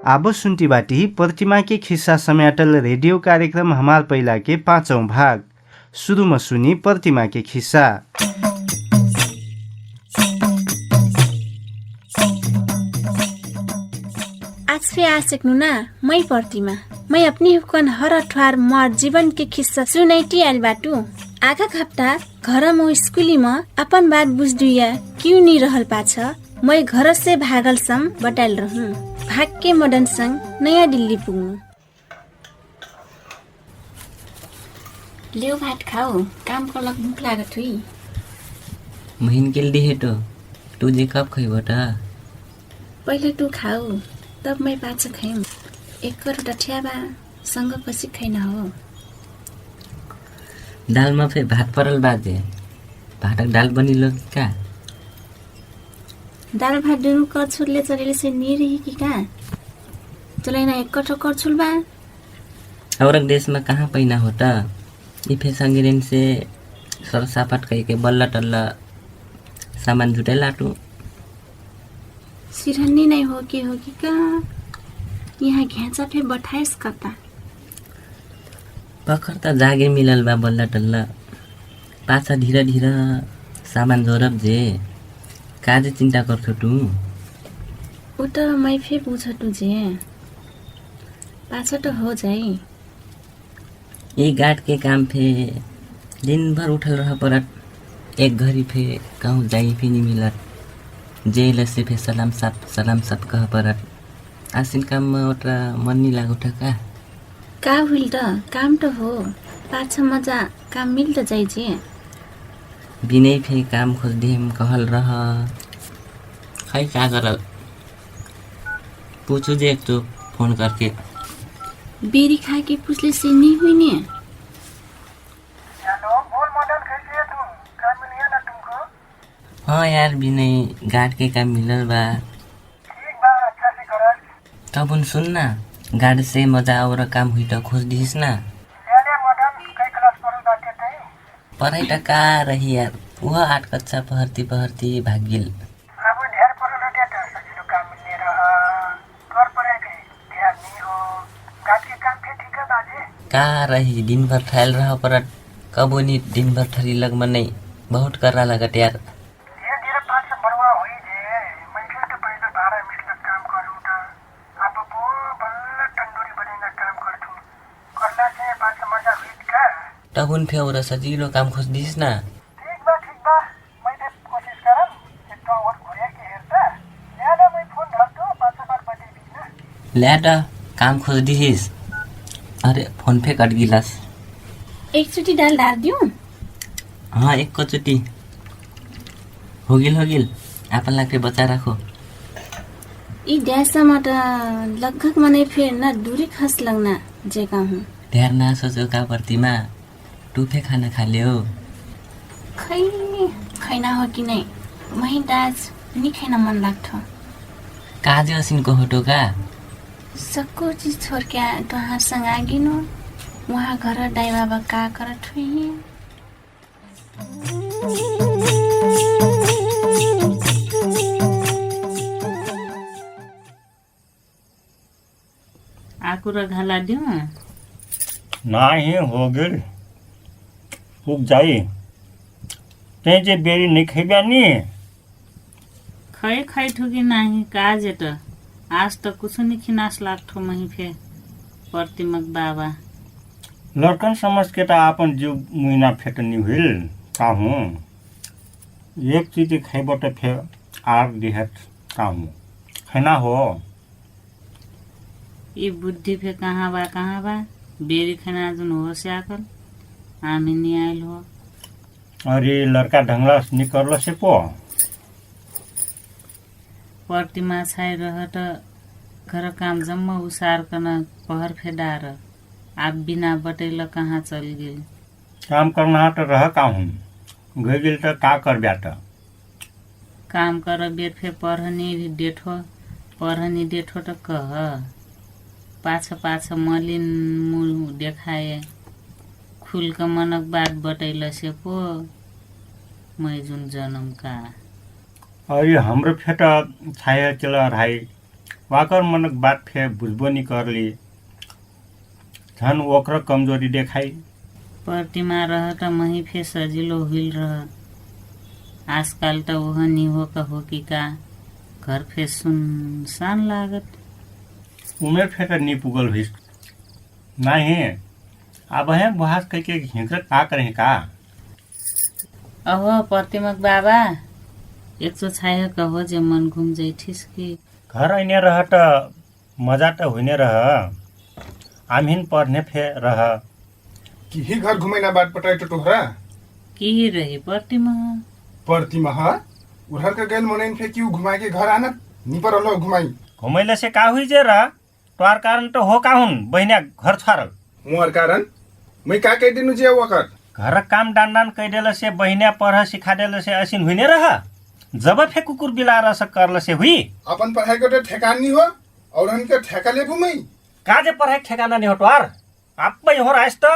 आब सुन्टी बाटी प्रतिमा के खिस्सा समेटल रेडियो कार्यक्रम हमार पहिला के 5औं भाग। शुरू में सुनी प्रतिमा के खिस्सा। आज फिर आ सकूँ ना मैं प्रतिमा मैं अपनी हुकन हर अठवार मोर जीवन के किस्सा सुनाइटी आल बाटू। आगा हप्ता घर म स्कूली में अपन बात बुझदुया क्यों नहीं रहल पाछ मैं घर से भागल सम बटाल रहूं। भाग के मदन संग नयाँ दिल्ली पुग्नु। लेउ भात खाऊ काम को लग भूख लागत हुई। महीन के लिए तो तू जे कब खइबटा पहले तू खाऊ तब मैं पाछ खाइम। एक करोड़ ठ्याबा संग पछि खैन हो। दाल में फिर भात परल बाजे भाटक दाल बनिलो का दाल भात दुनु करछुलले चलेले से नी रही कि का चलाइना एक कटो करछुल बा। और देश में कहाँ पैना होता इफे संगिरेन से सरसापट कह के बल्ला टल्ला सामान जुटे लाटू। सिरहनी नहीं हो कि का यहाँ घेचा फे बठाइस कता पखर त जागे मिलल बा बल्ला टल्ला पाछा ढिरा ढिरा सामान जोरब जे काजे चिंता करछौ तू। उ त मैं फे पूछ तुझे पाछा तो हो जाई। ये गाट के काम फे दिन भर उठल रह परत एक घड़ी फे कहूँ जाई फे नहीं मिलत जेल से फे सलाम साथ कह परत आसिन काम में ओटरा मन नहीं लाग उठा का हुइल त काम तो हो पाछा मजा काम मिल त जाई जे बिनै फे काम खोज्दिम कहल रह खै का करल पूछू जे एक तो फोन करके बेरी खा के पूछले से नहीं हुई ने। हेलो बोल मदन कैसे है तुम काम मिल गया ना तुमको। हाँ यार बिनै गाट के काम मिलल बा ठीक बा अच्छा से करल। तब उन सुन ना गाड से मजा और काम हुई त खोज दिस ना। ले मदन कई क्लास पढ़ल बाटे तई पढ़ाई त का रही यार वह 8 कक्षा पहरती भाग गेल। अब ढेर पढ़ल होते त सजिलो काम मिलने रह कर पड़े गई ढेर नहीं हो गाट के काम के ठीक है बाजे का रही दिन भर ठायल रह परत कबो नि दिन भर ठरी लग मन नहीं बहुत कररा लगत यार। धीरे धीरे पास से बड़वा हुई जे मैं तो पहले 12 मिनट लग काम करूं त अब वो बल्ला तंदूरी बनेगा काम कर तुम करला से पास मजा हुई का। तब उन फे और सजिलो काम खोज दिस ना। ठीक बा मैं तो कोशिश करम एक तो और घुरे के हेरता ल्यादा मैं फोन धरतो पाछा बार बटे बिना ल्यादा काम खोज दिस। अरे फोन पे कट गिलास एकचोटी दाल डाल दिउँ। हाँ एक कचोटी हो गिल आपन लाके बचा राखो। ई ड्यासमा त लगभग मने फेर न दूरी खस लगना जेका हूँ। ढेर ना सोचो का प्रतिमा तू फे खाना खा लियो खैना हो कि नहीं वही दाज नि खैना मन लाग्थ्यो। काजे असिनको होटो का सबको चीज छोड़ के तोहारसँग आगिनु वहाँ घर दाई बाबा का करत हुई। आकुरा घाला दिउँ नाही हो गेल पुग जाई ते जे बेरी नहीं खैबा नि खै ठुकी नाही काजे त आज त कुछ नहीं खिनास लाग्थो मही फे प्रतिमक बाबा लड़कन समझ के ता आपन जो मुइना फेट नहीं हुइल काहूँ एक चीज खैबो त फे आर दिहत काहूँ खैना हो। ये बुद्धि फे कहाँ बा बेरी खाना जुन हो स्याकल हामी नि आइल हो। अरे लड़का ढंगला निकल से पो प्रतिमा छाइ रह त घर काम जम्मा उसार कन पहर फेडार आप बिना बटैल कहाँ चल गेल। काम करना तो रह काहूँ गई गेल त का कर ब्याट काम कर बेर फे पढ़नी डेठो त कह पाछा मलिन मुह देखाए खुल का मनक बात बटैल से पो मैं जुन जनम का अरे हाम्रो फेट छाया चल रहाई वाकर मनक बात फे बुझबो नि करली झन ओकर कमजोरी देखाई पर्टीमा रह त मही फे सजिलो हुइल रह आजकल त वह निहो का हो कि का घर फे सुनसान लागत उमेर फेट नि पुगल भइस नाही अब है बहास कह के हिंकर का करे का अहो प्रतिमक बाबा एक तो छाया कहो जे मन घुम जैठिस कि घर ऐने रह त मजा त हुने रह आमिन पढ्ने फे रह कि ही घर घुमैना बाट पटाइ टोहरा की रही प्रतिमा पर्तीमा ह उधर का गैल मनैन फे क्यों घुमा के घर आना निपर लो घुमाई घुमैले से का हुई जे रह तोर कारण त हो का हुन बहिना घर छारल मोर कारण मैं का कह दिनु जे वकर घर काम डान डान कह देला से बहिना पढ़ सिखा देला से असिन हुने रह जब फे कुकुर बिलार से करला से हुई अपन पढ़ाई को ठेकान नहीं हो और उनके ठेका ले घुमाई का जे पढ़ाई ठेकाना नहीं हो तोर आपै हो राइस त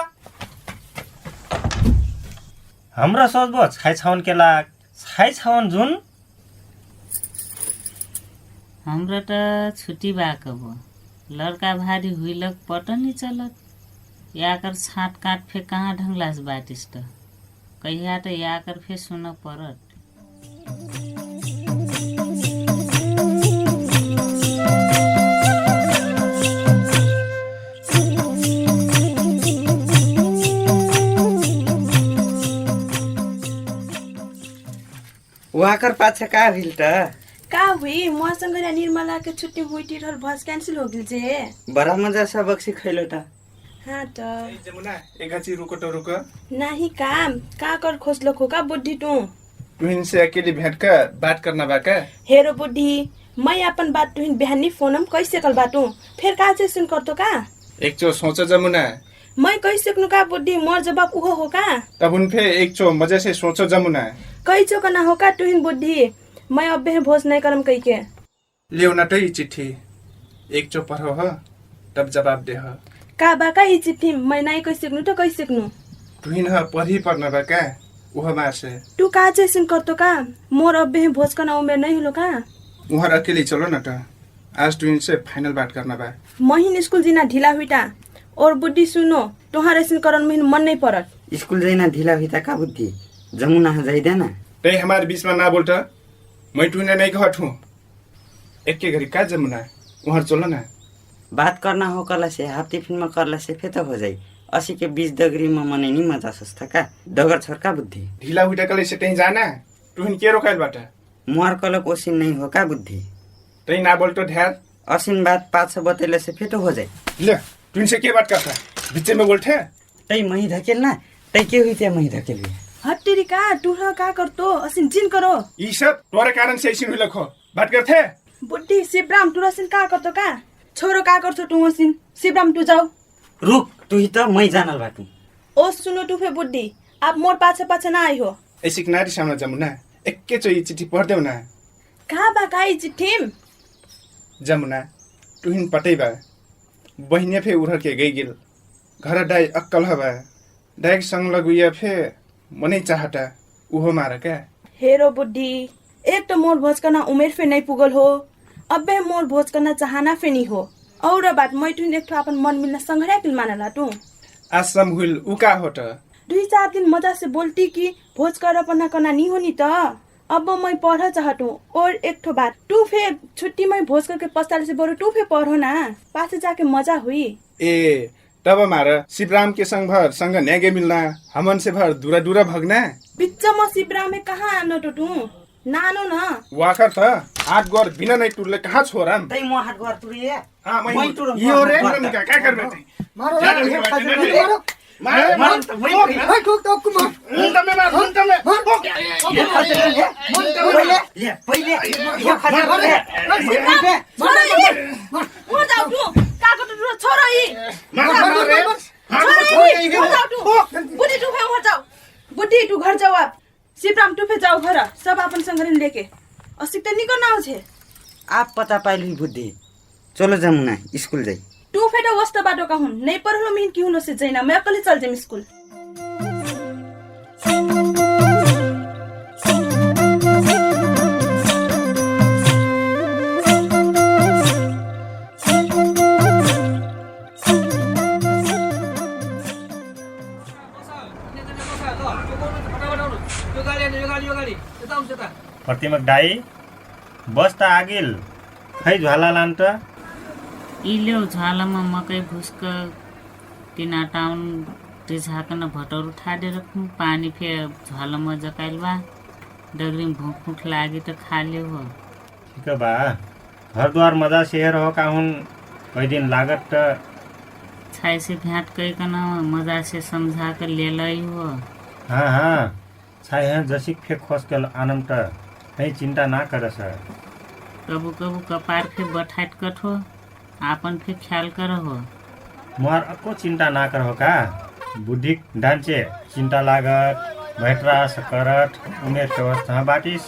हमरा सोचबो छाइ छाउन के लाग छाइ छाउन जुन हाम्रो त छुट्टी बाको भो लड़का भारी हुइलक पटनी चलत याकर छाट काट फे कहाँ ढंगलास बाटिस त कहिया त याकर फे सुन परत वाकर पाछा का हिल त का हुई मसँग निर्मला के छुट्टी हुई रहल बस कैंसिल हो गेल जे बड़ा मजा सबक सिखैलो त हाँ त जमुना एकाची रुको तो रुको नाही काम का कर खोजलो खो का बुद्धि तू तुहिन से अकेले भेंट का बात करना बाका हेरो बुद्धि मैं अपन बात तुहिन बिहानी फोनम कैसे कल बाटू फिर का से सुन करतो का एक चो सोचो जमुना मैं कह सकनु का बुद्धि मोर जवाब उहो हो का तब उन फे एक चो मजे से सोचो जमुना कई चो का ना हो का तुहिन बुद्धि मैं अब बे भोज नहीं करम कह के लियो न तो चिट्ठी एक चो पढ़ो ह तब जवाब दे ह का बाका ही चिट्ठी मैं नहीं कह सकनु तो कह सकनु तुहिन ह पढ़ी पढ़ना बाका वह मार से तू का जैसन करतो का मोर अब बे भोज का ना उमेर नहीं होलो का वहाँ अकेले चलो न तो आज तुहिन से फाइनल बात करना बा महीन स्कूल जिना ढीला हुईटा और बुद्धि सुनो तुम्हारे ऐसे करन महीन मन नहीं पड़त स्कूल जाइना ढिला भिता का बुद्धि जमुना जाइदैन ते हमारे बीच में ना बोलता मैं तुहिन नहीं कहत हूँ एक के घड़ी का जमुना वहाँ चलो ना बात करना हो कला से हाफ टिफिन में करला से फेत हो जाई 80 के 20 डिग्री में मने नहीं मजा सस्ता का डगर छोरका बुद्धि ढीला हुई कल से कहीं जाना तुहिन के रोकायल बाटा मोर कलक ओसिन नहीं हो का बुद्धि तई ना बोल तो ढेर असिन बात 500 बतेले से फेत हो जाई ले तुहिन से के बात करता बीच में बोलते तई मही धकेल ना तई के हुई त्या मही धकेल हट्टेरी का तू का करतो असिन जिन करो ये सब तुम्हारे कारण से ऐसी हुई लखो बात करते बुद्धि शिवराम तू असिन का करतो का छोरो का करतो तू असिन शिवराम तू जाओ रुक तू ही त मै जानल बाटू ओ सुनो तू फे बुद्धि आप मोर पाछे पाछे ना आई हो ऐसी किनारे सामने जमुना एक के चो ये चिट्ठी पढ़ देव ना कहाँ बा काई चिट्ठीम जमुना तुहिन पटै बा बहिने फे उड़र के गई गिल घर डाई अक्कल हवा डाइक संग लगुया फे मनै चाहता उहो मार क्या हेरो बुद्धि एक तो मोर भोज करना उमेर फे नहीं पुगल हो अबे मोर भोज करना चाहना फे नहीं हो और बात मैं तुम एक अपन मन मिलना संघरा किल मानला तू आसम हुइल उका होट 2-4 दिन मजा से बोलती कि भोज कर अपना करना नहीं होनी त अब मैं पढ़ चाहतू और एक ठो बात तू फे छुट्टी में भोज करके पस्ताले से बरु तू फे पढ़ो ना पासे जाके मजा हुई ए तब मार शिवराम के संग भर संग नेगे मिलना हमन से भर दूरा दूरा भगना बिच्च म शिवराम में कहाँ आनो तो तू नानो न वाकर त हाथ गोर बिना नहीं टूटले कहाँ छोराम तई म हात घर तुरिए हां मैं टुरम यो रे निका क्या करबे ती मारो मार ठोक ठोक कुमार हुन तमे मार हुन तमे ले पहिले यो खजा रे हो जाऊ तू का को तू छोरो ई मार रे हो जाऊ तू बुद्धि तू फे हो जाऊ बुद्धि तू घर जाओ आप शिवराम तू फे जाओ घर सब अपन संगरे लेके असिकते निको ना हो छे आप पता पाइली बुद्धि चलो जमुना स्कूल जाई तू फेटा वस्त बाटो का हुन नहीं परलो मिन की हुनो से जैना मैं अकेले चल जाम स्कूल प्रतिमा दाई बस त आगिल खै झ्वाला लान त इल्यो झालामा मकै भुस्क टिना टाउन ते झाकन भटौरू ठाडेर पानी फे झालामा जकाइल बा डगरी भुख लागी त खाल्यो हो ठिक बा घरद्वार मजा सेहर हो काहुन कई दिन लागत त छाई से भेंट कैकन मजा से समझा कर ले लई हो हाँ हाँ छाई हैं जसिक फे खोस के आनम त कहीं चिंता ना करस कबू कबू कपार फे बठाट कठो आपन फे ख्याल कर हो मोर अक्को चिंता ना कर हो का बुद्धिक डांचे चिंता लागत भैटरा सकरट उमेर के अवस्था बाटिस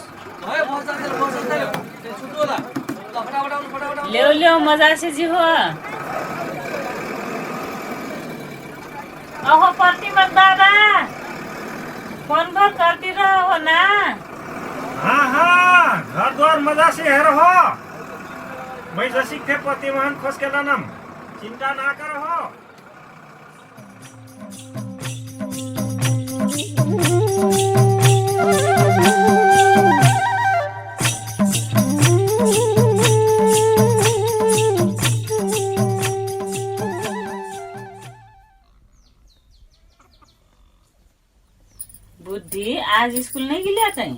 ले मजा से जी हो अहो प्रतिमा दादा फोन भर करती रहो ना हाँ हाँ घर द्वार मजा से हेर हो मैं जसिक थे प्रतिमान खोस के लानम चिंता ना कर हो बुद्धि आज स्कूल नहीं गिलिया कहीं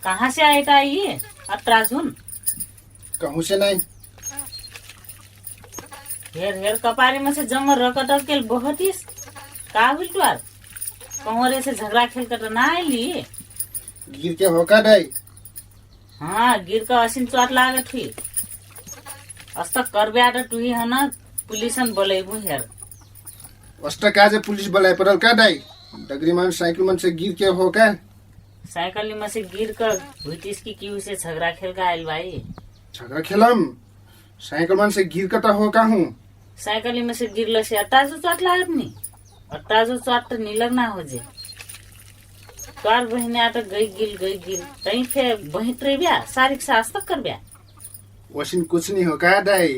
कहाँ से आएगा ये 18 जून कहूँ से नहीं हेर हेर कपारी में से जम रकट के बहुत ही का हुई ट्वार कमरे से झगड़ा खेल कर ना आईली गिर के होका दाई हाँ गिर का असीन चोट लागत थी अस्त कर ब्याट टू ही है ना पुलिसन बोलेबू हेर अष्ट काजे पुलिस बोलाए पड़ल का दाई डगरी मान साइकिल मन से गिर के होका साइकिल में से गिर कर भूतिस की क्यों से झगड़ा खेल का आयल भाई झगड़ा खेलम साइकिल मन से गिर कटा हो का हूँ साइकिल में से गिरल से अट्टाजो चोट लागत नहीं अट्टाजो चोट तो नीलग ना हो जे तोर बहने आटा गई गिल तई फे बहित रे ब्या सारिक सास तक कर ब्या वसिन कुछ नहीं हो का दाई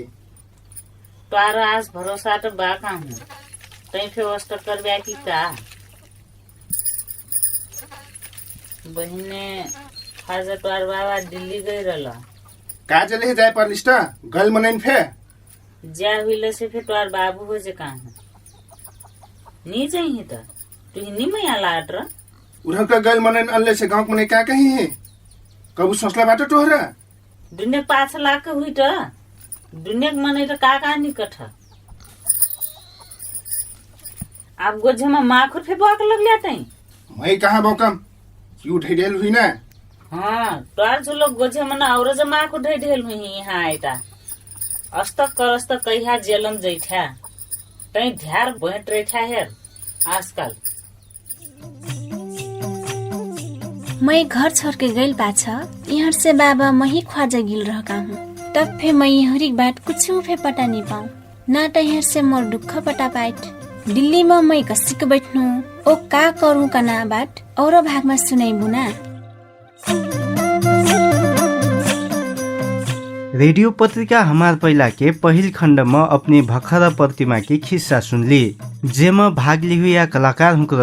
तोर आज भरोसा तो बाका हूँ तई फे वस्त कर ब्या की का बहिने खाजा तोर बाबा दिल्ली गई रहला का चले जाए पर लिस्टा गल मनैन फे जा हुईले से फे तोर बाबू हो जे कहाँ नी चाहिए तो तू हिंदी में यहाँ लाट रहा उधर का गल मनैन अल्ले से गांव मने का कही है कबू सोचला बाटो तोहरा दुनिया 5 लाख हुई तो दुनिया मने तो का निकट है आप गोझे में माखुर फे बाक लग लिया तई मैं कहाँ बौकम क्यों ढेल हुई ना हाँ तोर जो लोग गोझे में ना और जमा को ढेल हुई यहाँ आयता अस्तक करस्त कहिया जेलम जैठा तई ध्यार बैठ रहा है आजकल मैं घर छोड़ के गइल पाछ यहाँ से बाबा मही ख्वाजा गिल रहका हूँ तब फे मैं हरी बात कुछ फे पता नहीं पाऊँ ना तो यहाँ से मोर दुख पता पाइट दिल्ली में मैं कसिक बैठनु ओ का करूँ का ना बात और भाग में सुनाई बुना रेडियो पत्रिका हमार पहिला के पहिल खण्ड में अपनी भखरा प्रतिमा की खिस्सा सुनली जेमा भाग लिहुया कलाकार हुँक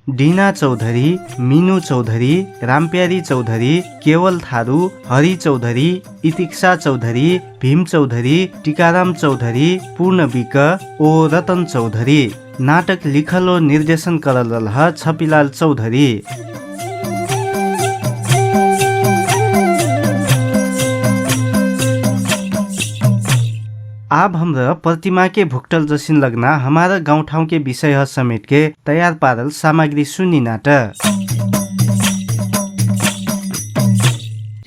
डीना चौधरी, मीनू चौधरी, रामप्यारी चौधरी, केवल थारू, हरि चौधरी, इतिक्षा चौधरी, भीम चौधरी, टीकाराम चौधरी, पूर्ण बिक ओ रतन चौधरी। नाटक लिखल और निर्देशन करल छपिलाल चौधरी। अब हमरा प्रतिमा के भुक्टल जसिन लगना हमारा गाउँ ठाउँ के विषय समेट के तैयार पारल सामग्री सुनी नाटक।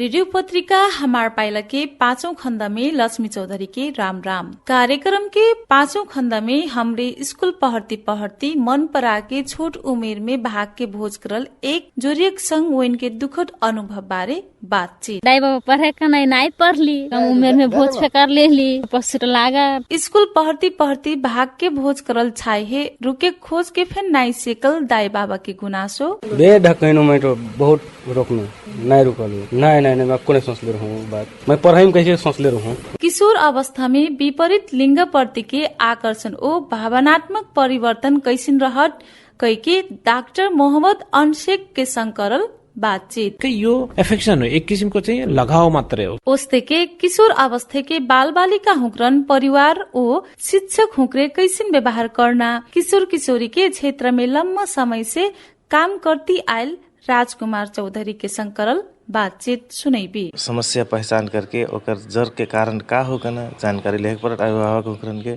रेडियो पत्रिका हमार पाइला के 5औं खंड में लक्ष्मी चौधरी के राम राम कार्यक्रम के 5औं खंड में हमरे स्कूल पढ़ती मन परा के छोट उमेर में भाग के भोज करल एक जोरियक संग वेन के दुखद अनुभव बारे बातचीत। दाई बाबा पढ़े का नहीं पढ़ली कम उमेर में भोज फेकार ले ली पछुट लागा स्कूल पढ़ती भाग के भोज करल छाए है रुके खोज के फिर नाई सेकल दाई बाबा के गुनासो बे ढकैनो मैं तो बहुत रोकनु नहीं रुकलु नहीं मैं कुनै सोचले रहूं बात मैं पढ़ाई में कैसे सोचले रहूं। किशोर अवस्था में विपरीत लिंग प्रति के आकर्षण ओ भावनात्मक परिवर्तन कैसिन रहत कई के डाक्टर मोहम्मद अनशेक के संग करल बातचीत। यो एफेक्सन हो, एक किसिमको चाहिँ लगाव मात्रै हो। ओस्ते के किशोर अवस्था के बाल बालिका हुक्रन परिवार ओ शिक्षक हुक्रे कैसिन व्यवहार करना। किशोर किशोरी के क्षेत्र में लंबा समय से काम करती आयल राजकुमार चौधरी के संग करल बातचीत सुनैबी। समस्या पहचान करके ओकर जड़ के कारण का हो कना जानकारी लेके पड़त अभिभावक हुक्रन के।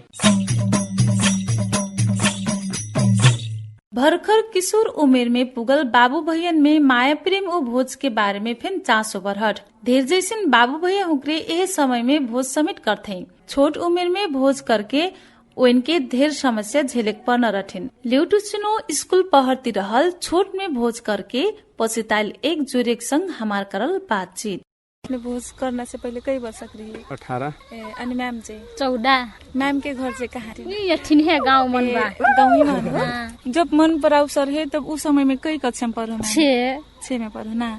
भर्खर किशोर उमेर में पुगल बाबू भैयन में माया प्रेम और भोज के बारे में फिर चासो बरहट। ढेर जैसन बाबू भैया हुक्रे यह समय में भोज समेट करते। छोट उमेर में भोज करके उनके ढेर समस्या झेलेक पर न रठिन। ल्यूटू चुनो स्कूल पढ़ती रहल छोट में भोज करके पछिताइल एक जुरेक संग हमार करल बातचीत। भोज करना से पहले कई वर्ष रही? 18। अनि मैम से 14। मैम के घर से कहाँ थी? यठिन है गाँव मन बा। गाँव ही मन हो? जब मन पर अवसर है तब उस समय में कई कक्षा में पढ़ो? 6 में पढ़ो ना।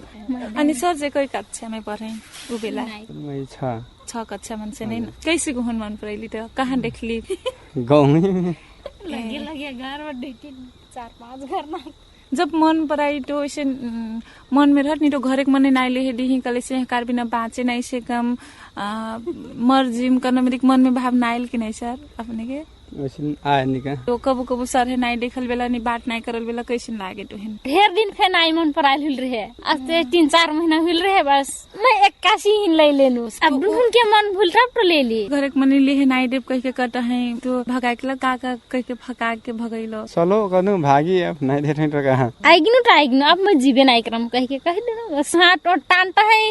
अनि सर से कई कक्षा में पढ़े उ बेला? 6 कक्षा मन से नहीं। कैसे घुन मन पड़ेली तो कहाँ देखली? गाँव में लगे घर में 4-5 घर ना। जब मन पराई तो ऐसे मन में रहत नहीं तो घर एक मन नहीं ले दी कल से कार बिना बाँचे नहीं से कम मर जिम करना मेरे मन में भाव नाइल कि नहीं सर अपने के वैसे आए निका तो कबू कबू सर है नहीं देखल बेला नहीं बात नहीं करल बेला कैसे लागे तो है ढेर दिन फे नहीं मन पर आइल रहे। आज से 3-4 महीना हुल रहे बस मैं 81 ही ले लेनु। अब दुहन के मन भूल रहा तो ले ली। घर एक मन ले है नहीं देव कह के कटा है तो भगा के का कह के फका के भगैलो चलो कनु भागी अब नहीं देठ तो कहां आइगनु अब मैं जीवे नहीं करम कह के कह देनु बस हाथ और टांटा है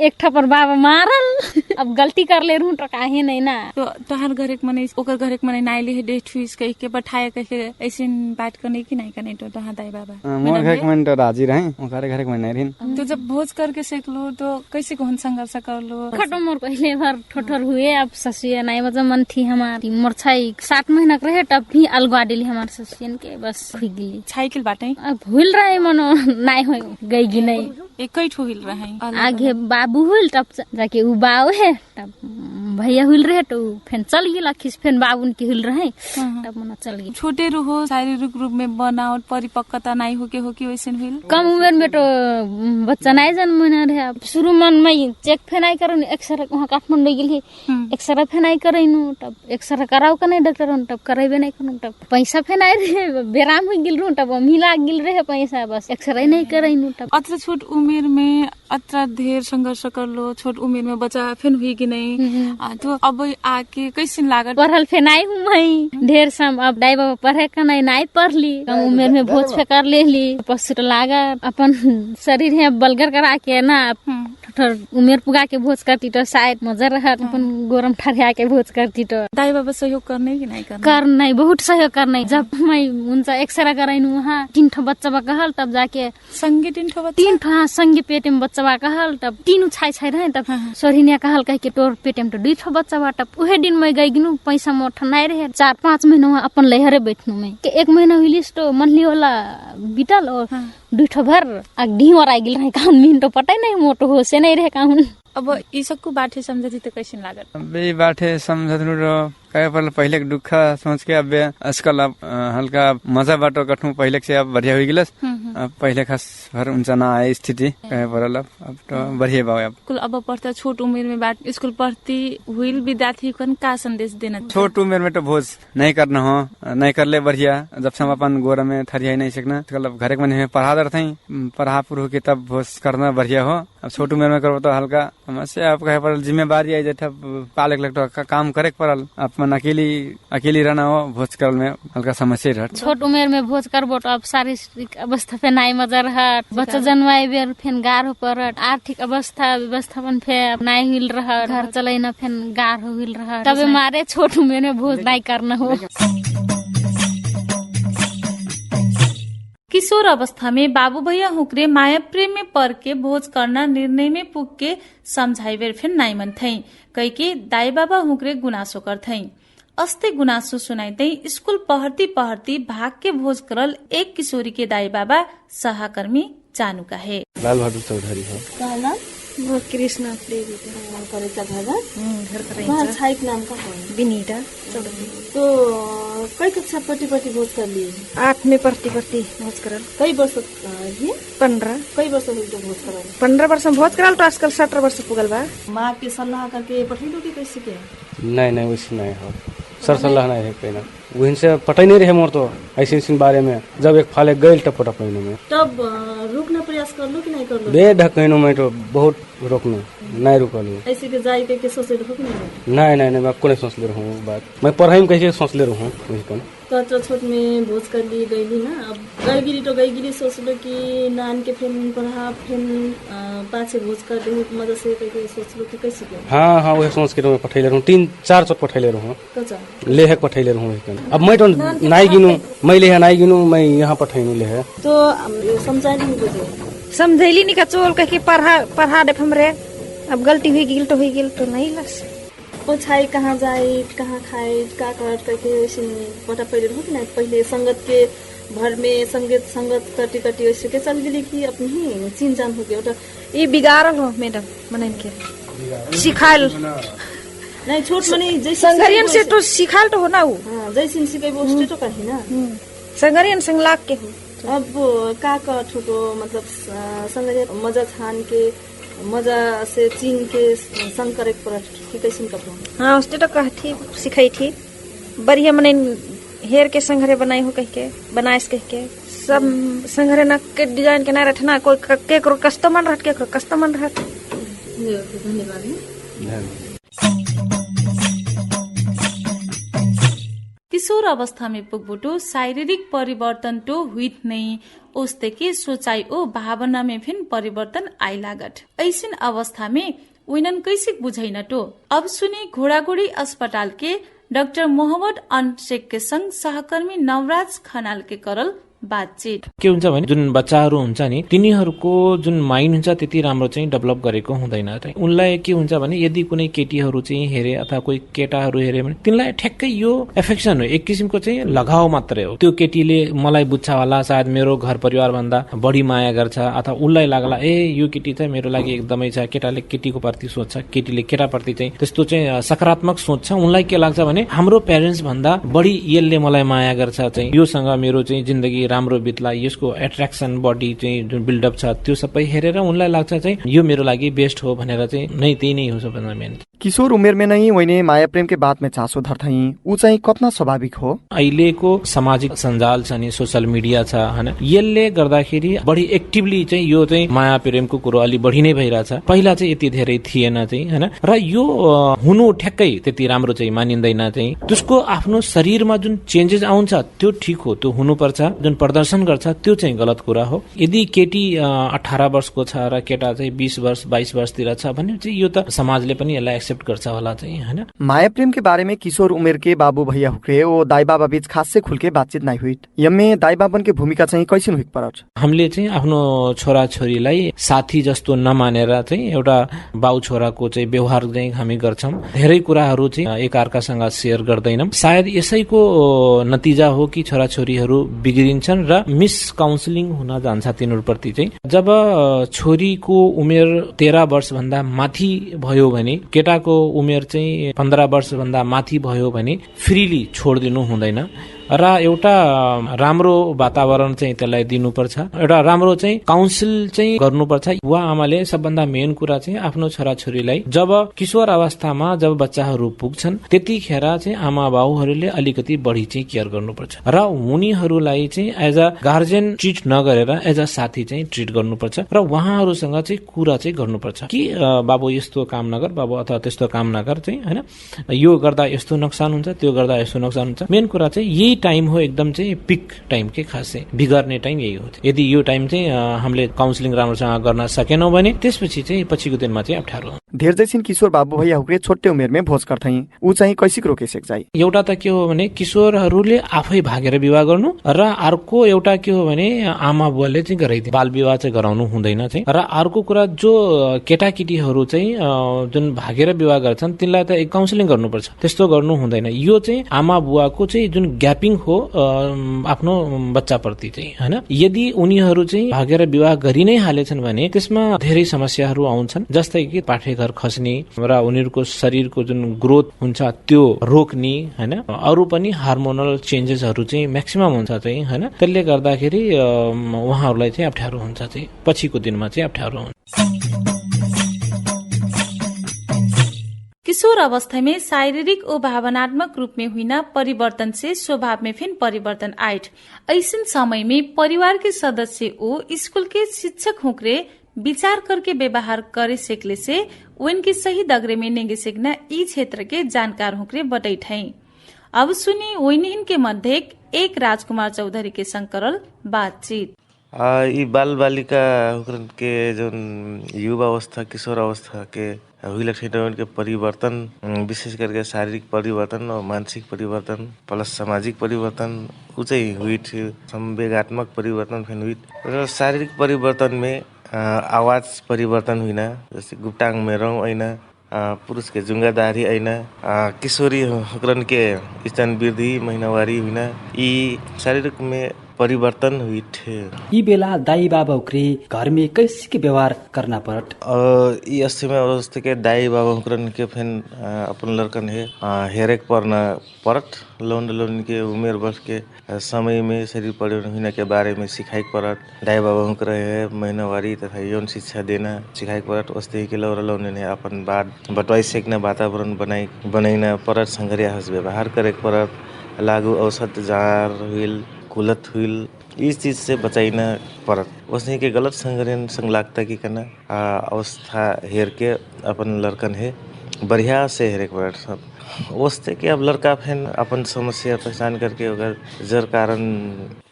एक ठपर बाबा मारल अब गलती कर ले रहूं तो काहे नहीं ना तो तोहार घर एक मन ओकर घर एक मन नाइले है डेट हुईस कह के बैठाया कह के ऐसे बात करने की नहीं करने तो तोहार दाई बाबा मोर घर एक मन तो राजी रहे ओकर घर एक मन नहीं रहिन। तो जब भोज करके सेक लो तो कैसे कौन संघर्ष कर लो? खटो मोर पहले बार ठोठर हुए अब ससुया नहीं मतलब मन थी हमारी मोर छाई 7 महीना के रहे तब भी अलगवा दिली हमार ससुयन के बस हुई गेली साइकिल बाटे अब भूल रहे मनो नहीं हो गई कि नहीं एकई ठोहिल रहे आगे बाबू हुल तब जाके उ बाऊ है तब भैया हुल रहे तो फिर चल गेला खिस फिर बाबू के हुल रहे तब मना चल गई। छोटे रहो शारीरिक रूप में बनावट परिपक्वता नहीं हो कि वैसे हुई कम उम्र में तो बच्चा नहीं जन्म रहे अब शुरू मन में चेक फेनाई करो एक्सरे वहाँ काठमांडू गेली एक्सरे फेनाई करैनु तब एक्सरे कराओ का नहीं डॉक्टर तब करेबे नहीं करू तब पैसा फेनाई रहे बेराम हो गेल रहूं तब मिला गेल रहे पैसा बस एक्सरे नहीं करैनु तब अत्र छोट उमेर में अत्र ढेर संघर्ष कर लो छोट उमेर में बच्चा फेन हुई कि नहीं तो अब आके कैसे लागत पढ़ल फेनाई हूँ मैं ढेर सम अब दाई बाबा पढ़े का नहीं पढ़ली कम उम्र में भोज फेकर ले ली पसुट लागा अपन शरीर है बलगर करा के ना उमेर पुगा के भोज करती तो शायद मजा रहा अपन गरम ठरिया के भोज करती तो दाई बाबा सहयोग करने की नहीं करना बहुत सहयोग करना जब मैं उनसे एक्सरे कराइनु वहाँ 3 ठो बच्चा कहल तब जाके संगे 3 ठो हाँ संगे पेट में बच्चा कहल तब 3 छाई रहे तब सोहिनिया कहल कह के तोर पेट में तो 2 ठो बच्चा तब उहे दिन मैं गई गिनु पैसा मोठ नहीं रहे 4-5 महीना अपन लहरे बैठनु में के 1 महीना हुलिस तो मंथली वाला बीतल और 2 ठो भर ढीवर आ गेल रहे कान मिन तो पता नहीं मोटो हो से नहीं रहे काहुन अब ई सबको बाटे समझती तो कैसे लागत बे बाटे समझनु रो कहे पर पहले के दुख सोच के अब आजकल अब हल्का मजा बाटो कठू पहले से अब बढ़िया हो गेलस अब पहले खास भर ऊंचा ना आए स्थिति कहे पर अब तो बढ़िया बा अब स्कूल अब पढ़ता छोट उम्र में बात स्कूल पढ़ती हुई विद्यार्थी कन का संदेश देना छोट उम्र में तो भोज नहीं करना हो नहीं कर ले बढ़िया जब से हम अपन गोर में थरिया नहीं सकना मतलब घर के मन पढ़ा दर थी पढ़ा पुरु के तब भोज करना बढ़िया हो अब छोट उम्र में करो तो हल्का समस्या अब कहे पर जिम्मेवारी आई जैसे पाले लगता काम करे पड़ल अपन अकेली रहना हो भोज करल में हल्का समस्या रह छोट उम्र में भोज करबो तो अब शारीरिक अवस्था पे नहीं मजा रहा बच्चा जन्माए बेर फेन गार हो पर आर्थिक अवस्था व्यवस्थापन फे नहीं हिल रहा घर चले न फेन गार हो हिल रहा तब मारे छोट उम्र में भोज नहीं करना हो। किशोर अवस्था में बाबू भैया हुक्रे माया प्रेम में पर के भोज करना निर्णय में पुग के समझाई बेर फिर नहीं मन थई कई के दाई बाबा हुक्रे गुनासो कर थई अस्ते गुनासो सुनाइते स्कूल पढ़ती भाग के भोज करल एक किशोरी के दाई बाबा सहकर्मी जानु का है लाल बहादुर चौधरी है म कृष्ण प्रेमी करेचा घर घर वहाँ छाइक नाम का है विनीता तो कई कक्षा पट्टी भोज कर लिए 8 में पट्टी भोज करल कई वर्ष 15 कई वर्ष हुई तो भोज करल 15 वर्ष में भोज करल तो आजकल 17 वर्ष पुगल बा माँ के सलाह करके पठैलो कि कैसे के नहीं वैसे नहीं हो सर सलाह नहीं है कहीं वहीं से पता नहीं रहे मोर तो ऐसे बारे में जब एक फाले गए तब पता पैनो में तब रुकना प्रयास कर लो कि नहीं कर लो बेढकैनो में तो बहुत रोकनो नहीं रुकल ऐसे के जाए के सोचे रहो कि नहीं मैं को नहीं सोच ले रहा हूँ बात मैं पढ़ाई में कैसे सोच ले रहा हूँ तो छोट में भोज कर ली गईली ना अब गईगिरी सोच लो कि नान के फिर पढ़ा फिर पाछे भोज कर दे मजा से करके सोच लो कि कैसे के हाँ वही सोच के मैं पठैले रहूँ 3-4 चोट पठैले रहूँ लेहे पठैले रहूँ अब मैं तो नहीं गिनू मैं लेहे नहीं गिनू मैं यहाँ पठैनू लेहे तो समझाइली नहीं बुझे समझैली नहीं का चोल कह के पढ़ा दे हमरे अब गलती हुई गिल तो नहीं लस वो छाई कहाँ जाए कहाँ खाए का करके पता पहले हो कि नहीं पहले संगत के भर में संगत कटी वैसे के चल गई कि अपनी ही चिन जान हो गया ये बिगाड़ल हो मैडम मन के सिखाल नहीं छोट मने जैसे संगरियन से तो सिखाल तो हो ना वो जैसे सिखाई वो स्टेट तो कहीं ना संगरियन संग लाग के हो अब का ठुटो मतलब संगरियन मजा छान के मजा से चीन के संग करे पर कैसे कपड़ा हाँ उसने तो कहती सिखाई थी बढ़िया मने हेयर के संघरे बनाई हो कह के बनाइस कह के सब संघरे ना के डिजाइन के ना रखना कोई केकरो कस्टमर रहत केकरो कस्टमर रहत धन्यवाद किशोर अवस्था में पुगबुटो शारीरिक परिवर्तन तो हुईत नहीं उसते के सोचाई ओ भावना में फिर परिवर्तन आई लागत ऐसिन अवस्था में उइनन कैसे बुझाइन तो अब सुने घोड़ागोड़ी अस्पताल के डाक्टर मोहम्मद अनशेख के संग सहकर्मी नवराज खनाल के करल बातचीत के हुन्छ भने जुन बच्चाहरू हुन्छ नि तिनीहरूको जुन माइन्ड हुन्छ त्यति राम्रो चाहिँ डेभलप गरेको हुँदैन उनलाई के हुन्छ भने यदि कुनै केटीहरू चाहिँ हेरे अथवा कोही केटाहरू हेरे भने तिनलाई ठ्याक्कै यो एफेक्सन हो एक किसिमको चाहिँ लगाव मात्रै हो त्यो केटीले मलाई बुझ्छ होला सायद मेरो घर परिवार भन्दा बढी माया गर्छ अथवा उसलाई लाग्ला ए यो केटी चाहिँ मेरो लागि एकदमै छ केटाले केटीको प्रति सोच्छ केटीले केटाप्रति चाहिँ त्यस्तो चाहिँ सकारात्मक सोच्छ उनलाई के लाग्छ भने हाम्रो प्यारेन्ट्स भन्दा बढी यसले मलाई माया गर्छ चाहिँ योसँग मेरो चाहिँ जिन्दगी राम्रो बित्ला यसको एट्र्याक्सन बडी चाहिँ जुन बिल्डअप छ त्यो सबै हेरेर उनलाई लाग्छ चाहिँ यो मेरो लागि बेस्ट हो भनेर चाहिँ नै त्यही नै हो सबभन्दा मेन किशोर उमेर में नहीं वही माया प्रेम के बात में चासो धरथई ऊ चाहिँ कतना स्वाभाविक हो अहिलेको सामाजिक सञ्जाल छ नि सोशल मिडिया छ हैन यसले गर्दाखेरि बढी एक्टिभली चाहिँ यो चाहिँ माया प्रेमको कुरो अलि बढी नै भइराछ पहिला चाहिँ यति धेरै थिएन चाहिँ हैन र यो हुनु ठ्याक्कै त्यति राम्रो चाहिँ मानिँदैन चाहिँ त्यसको आफ्नो शरीरमा जुन चेन्जेस आउँछ त्यो ठीक हो त्यो हुनुपर्छ जुन प्रदर्शन गर्छ त्यो चाहिँ गलत कुरा हो यदि केटी 18 वर्षको छ र केटा चाहिँ 20 वर्ष 22 वर्षतिर छ भने चाहिँ यो त समाजले पनि यसलाई एक्सेप्ट गर्छ होला चाहिँ हैन माया प्रेम के बारे में किशोर उमेर के बाबू भैया हुक्रे ओ दाई बाबा बीच खास से खुल के बातचीत नहीं हुई यमे दाई बाबन के भूमिका चाहिँ कैसन हुई परछ हामीले चाहिँ आफ्नो छोरा छोरीलाई साथी जस्तो नमानेर चाहिँ एउटा बाउ छोराको चाहिँ व्यवहार चाहिँ हामी गर्छौं धेरै कुराहरू चाहिँ एकअर्कासँग शेयर गर्दैनौं सायद यसैको नतिजा हो कि छोरा छोरीहरू बिग्रिन्छन् र मिस काउन्सिलिङ हुन जान्छ तिनीहरुप्रति चाहिँ जब छोरीको उमेर 13 वर्ष भन्दा माथि भयो भने केटाको उमेर चाहिँ 15 वर्ष भन्दा माथि भयो भने फ्रीली छोड्दिनु हुँदैन र एउटा राम्रो वातावरण चाहिँ त्यसलाई दिनुपर्छ एउटा राम्रो चाहिँ काउन्सिल चाहिँ गर्नुपर्छ वा आमाले सबभन्दा मेन कुरा चाहिँ आफ्नो छोराछोरीलाई जब किशोर अवस्थामा जब बच्चाहरू पुग्छन् त्यतिखेर चाहिँ आमा बाउहरूले अलिकति बढी चाहिँ केयर गर्नुपर्छ र उनीहरूलाई चाहिँ एज अ गार्जियन ट्रिट नगरेर एज अ साथी चाहिँ ट्रिट गर्नुपर्छ र उहाँहरूसँग चाहिँ कुरा चाहिँ गर्नुपर्छ कि बाबु यस्तो काम नगर बाबु अथवा त्यस्तो काम नगर चाहिँ हैन यो गर्दा यस्तो नोक्सान हुन्छ त्यो गर्दा यस्तो नोक्सान हुन्छ मेन कुरा चाहिँ यही टाइम हो एकदम चाहिँ पिक टाइम के खासै बिगार्ने टाइम यही हो यदि यो टाइम चाहिँ हामीले काउन्सिलिङ राम्रोसँग गर्न सकेनौं भने त्यसपछि चाहिँ पछिको दिनमा चाहिँ अप्ठ्यारो धेर जैसिन किशोर बाबु भैया हुक्रे छोटे उमेरमै भोज गर्छन् उ चाहिँ कैसिक रोके सक्छ एउटा त के हो भने किशोरहरूले आफै भागेर विवाह गर्नु र अर्को एउटा के हो भने आमा बुवाले चाहिँ गराइदिनु बाल विवाह चाहिँ गराउनु हुँदैन चाहिँ र अर्को कुरा जो केटाकेटीहरू चाहिँ जुन भागेर विवाह गर्छन् तिनलाई त काउन्सिलिङ गर्नुपर्छ त्यस्तो गर्नु हुँदैन यो चाहिँ आमा बुवाको चाहिँ जुन ग्याप हेल्पिङ हो आफ्नो बच्चाप्रति चाहिँ हैन। यदि उनीहरू चाहिँ भागेर विवाह गरि नै हालेछन् भने त्यसमा धेरै समस्याहरू आउँछन्, जस्तै कि पाठेघर खस्ने र उनीहरूको शरीरको जुन ग्रोथ हुन्छ त्यो रोक्ने हैन। अरू पनि हार्मोनल चेन्जेसहरू चाहिँ म्याक्सिमम हुन्छ चाहिँ हैन। त्यसले गर्दाखेरि उहाँहरूलाई चाहिँ अप्ठ्यारो हुन्छ, चाहिँ पछिको दिनमा चाहिँ अप्ठ्यारो हुन्छ। किशोर अवस्था में शारीरिक और भावनात्मक रूप में हुई परिवर्तन से स्वभाव में फिर परिवर्तन आयट। ऐसन समय में परिवार के सदस्य ओ स्कूल के शिक्षक हुक्रे विचार करके व्यवहार करे सेकले से उनके सही दगरे में नेगे सेकना ई क्षेत्र के जानकार हुक्रे बटैठ हैं। अब सुनी वैनिहिन के मध्य एक राजकुमार चौधरी के संकरल बातचीत। यी बाल बालिका के जुन युवा अवस्था किशोर अवस्था के के परिवर्तन, विशेष करके शारीरिक परिवर्तन और मानसिक परिवर्तन प्लस सामाजिक परिवर्तन ऊ चाहिँ हुई थियो। संवेगात्मक परिवर्तन फिर हुई। र शारीरिक परिवर्तन में आवाज परिवर्तन हुइन, जस्तै गुप्टाङ मेरौँ ऐन, पुरुष के जुङ्गादारी ऐन, किशोरी हुक्रन के स्तन वृद्धि महिनावारी हुइन, यी शारीरिक में परिवर्तन हुई थे। यी बेला दाई बाबा उक्रे घर में कैसे के व्यवहार करना पड़त? ये अस्ति में अवस्था के दाई बाबा उक्रन के फिर अपन लड़कन है हेरेक परना पड़त। लोन के उमेर वर्ष के समय में शरीर परिवर्तन के बारे में सिखाई पड़त। दाई बाबा उक्र है महीनावारी तथा यौन शिक्षा देना सिखाई पड़त। वस्ते के लौरा लोन ने अपन बात बटवाई सेकना वातावरण बनाइना पड़त। संघरिया हस व्यवहार करे पड़त। लागू औसत जार हुइल कुलत हुइल इस चीज से बचाइना पड़त। उसने के गलत संगठन संगलागता की करना अवस्था हेर के अपन लड़कन है बढ़िया से हेरे पड़त। सब उससे कि अब लड़का फिर अपन समस्या पहचान करके अगर जर कारण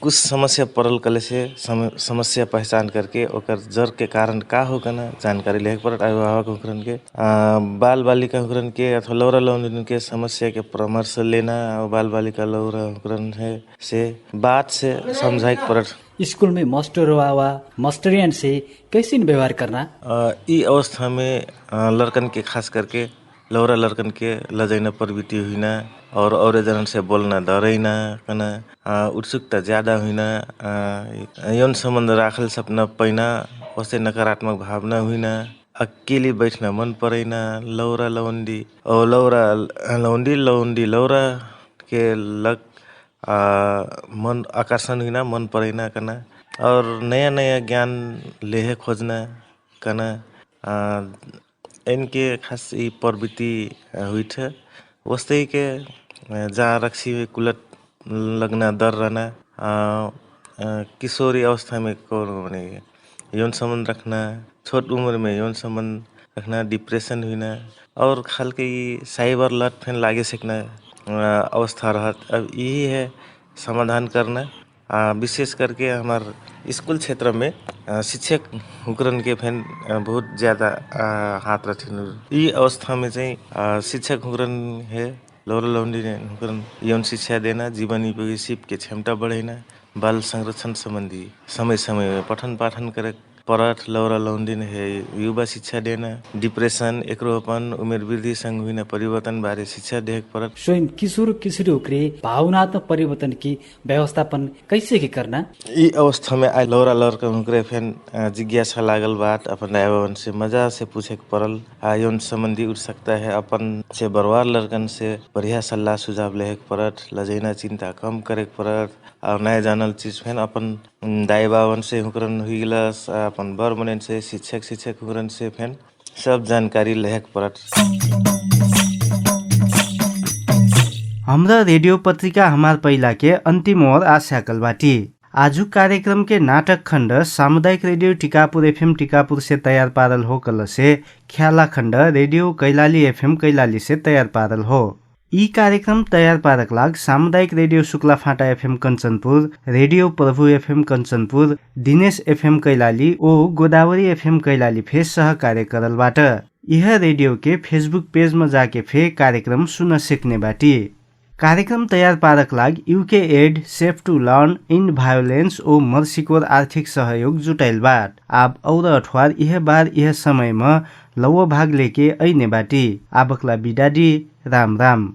कुछ समस्या पड़ल कले से समस्या पहचान करके ओकर जर के कारण का हो ना जानकारी ले पड़त। अभिभावक हुक्रन के बाल बालिका हुक्रन के अथवा लौरा लौंडन के समस्या के परामर्श लेना और बाल बालिका लौरा हुक्रन है से बात से समझाई पड़त। स्कूल में मास्टर वा मास्टरियन से कैसे व्यवहार करना? ई अवस्था में लड़कन के खास करके लौरा लड़कन के लजाइना प्रवृत्ति हुई और जनन से बोलना डरैना कना उत्सुकता ज्यादा हुई, यौन संबंध राखल सपना पैना, उससे नकारात्मक भावना हुई, अकेले बैठना मन परेना, लौरा लौंडी और लौंडी लौरा के लग मन आकर्षण हुई मन परेना कना और नया नया ज्ञान लेहे खोजना कना इनके खास प्रवृत्ति हुई थे। वस्तै के जहाँ रक्सी में कुलत लगना डर रहना, किशोरी अवस्था में यौन संबंध रखना, छोट उम्र में यौन संबंध रखना, डिप्रेशन हुई और खाल के साइबर लत फिर लागे सकना अवस्था रहत। अब यही है समाधान करना। विशेष करके हमारे स्कूल क्षेत्र में शिक्षक हुक्रन के फैन बहुत ज़्यादा हाथ रखिन। ये अवस्था में चाहिँ शिक्षक हुक्रन है लौरा लौंडी हुक्रन यौन शिक्षा देना, जीवन उपयोगी सिप के क्षमता बढ़ाना, बाल संरक्षण संबंधी समय समय में पठन पाठन करे पढ़त। लौरा लौंडी है युवा शिक्षा देना, डिप्रेशन एकरोपन उमेर वृद्धि संग हुई परिवर्तन बारे शिक्षा देख पड़त। स्वयं किशोर किशोरी उक्रे भावनात्मक परिवर्तन की व्यवस्थापन कैसे के करना? ई अवस्था में आई लौरा लड़का हुक्रे फेन जिज्ञासा लागल बात अपन दाई से मजा से पूछे पड़ल। यौन संबंधी उठ सकता है अपन से बरवार लड़कन से बढ़िया सलाह सुझाव ले पड़त। लजैना चिंता कम करे पड़त और नया जानल चीज फेन अपन दाई बावन से हुक्रन हुई अपन बर बने से शिक्षक हुक्रन से फेन सब जानकारी लेहक पड़त। हमरा रेडियो पत्रिका हमार पहिला के अंतिम और आस्याकल बाटी। आजु कार्यक्रम के नाटक खंड सामुदायिक रेडियो टिकापुर एफएम टिकापुर से तैयार पारल हो कल से ख्याला खंड रेडियो कैलाली एफएम कैलाली से तैयार पारल हो। यी कार्यक्रम तैयार पारक लाग सामुदायिक रेडियो शुक्ला फाटा एफएम कञ्चनपुर, रेडियो प्रभु एफएम कञ्चनपुर, दिनेश एफएम कैलाली ओ गोदावरी एफएम कैलाली फे सहकार्य करलबाट। यह रेडियो के फेसबुक पेज में जाके फे कार्यक्रम सुन सकने बाटी। कार्यक्रम तैयार पारक लाग UK aid safe to learn in violence ओ मर्सीकोर आर्थिक सहयोग जुटाइल बाट। आप और अठवार यह बार यह समय में लवो भाग लेके ऐने बाटी। आबकला बिडाडी राम राम।